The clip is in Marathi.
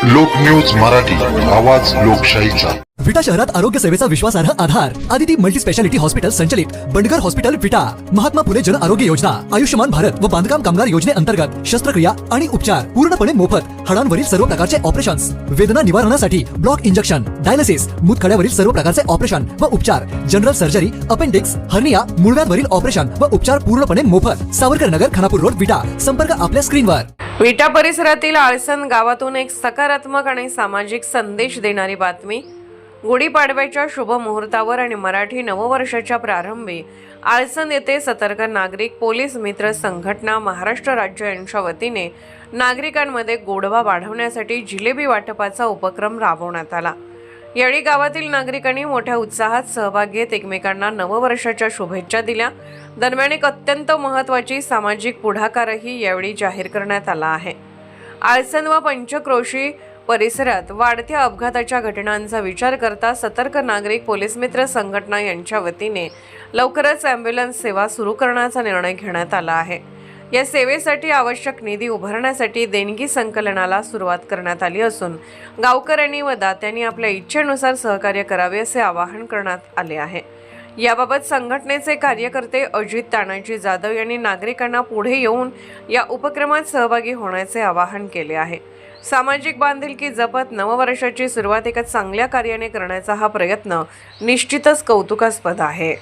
लोक न्यूज मराठी, आवाज लोकशाहीचा। विटा शहरात आरोग्य सेवेचा विश्वासार्ह आधार आदिती मल्टी स्पेशालिटी हॉस्पिटल संचलित बंडगर हॉस्पिटल विटा, महात्मा फुले जन आरोग्य योजना, आयुष्यमान भारत व बांधकाम कामगार योजनेअंतर्गत शस्त्रक्रिया आणि उपचार पूर्णपणे मोफत, हाडांवरील सर्व प्रकारचे ऑपरेशन्स, वेदना निवारणासाठी ब्लॉक इंजेक्शन, डायलिसिस, मूतखड्यावरील सर्व प्रकारचे ऑपरेशन व उपचार, जनरल सर्जरी, अपेंडिक्स, हर्निया, मूळव्याधवरील ऑपरेशन व उपचार पूर्णपणे मोफत। सावरकर नगर, खानापूर रोड, विटा। संपर्क आपल्या स्क्रीनवर। विटा परिसरातील आळसन गावातून एक सकारात्मक आणि सामाजिक संदेश देणारी बातमी। गुढीपाडव्याच्या शुभ मुहूर्तावर आणि मराठी नववर्षाच्या प्रारंभी आळसन येथे सतर्क नागरिक पोलीस मित्र संघटना महाराष्ट्र राज्य यांच्या वतीने नागरिकांमध्ये गोडवा वाढवण्यासाठी जिलेबी वाटपाचा उपक्रम राबवण्यात आला। यावेळी गावातील नागरिकांनी मोठ्या उत्साहात सहभाग घेत एकमेकांना नववर्षाच्या शुभेच्छा दिल्या। दरम्यान एक अत्यंत महत्त्वाची सामाजिक पुढाकारही यावेळी जाहीर करण्यात आला आहे। आळसन व पंचक्रोशी परिसरात वाढत्या अपघाताच्या घटनांचा विचार करता सतर्क नागरिक पोलीस मित्र संघटना यांच्या वतीने लवकरच ॲम्ब्युलन्स सेवा सुरू करण्याचा निर्णय घेण्यात आला आहे। या सेवेसाठी आवश्यक निधी उभारण्यासाठी देणगी संकलनाला सुरुवात करण्यात आली असून गावकऱ्यांनी व दात्यांनी आपल्या इच्छेनुसार सहकार्य करावे असे आवाहन करण्यात आले आहे। याबाबत संघटनेचे कार्यकर्ते अजित तानाजी जाधव यांनी नागरिकांना पुढे येऊन या उपक्रमात सहभागी होण्याचे आवाहन केले आहे। सामाजिक बांधिलकी जपत नववर्षाची सुरुवात एका चांगल्या कार्याने करण्याचा हा प्रयत्न निश्चितच कौतुकास्पद आहे।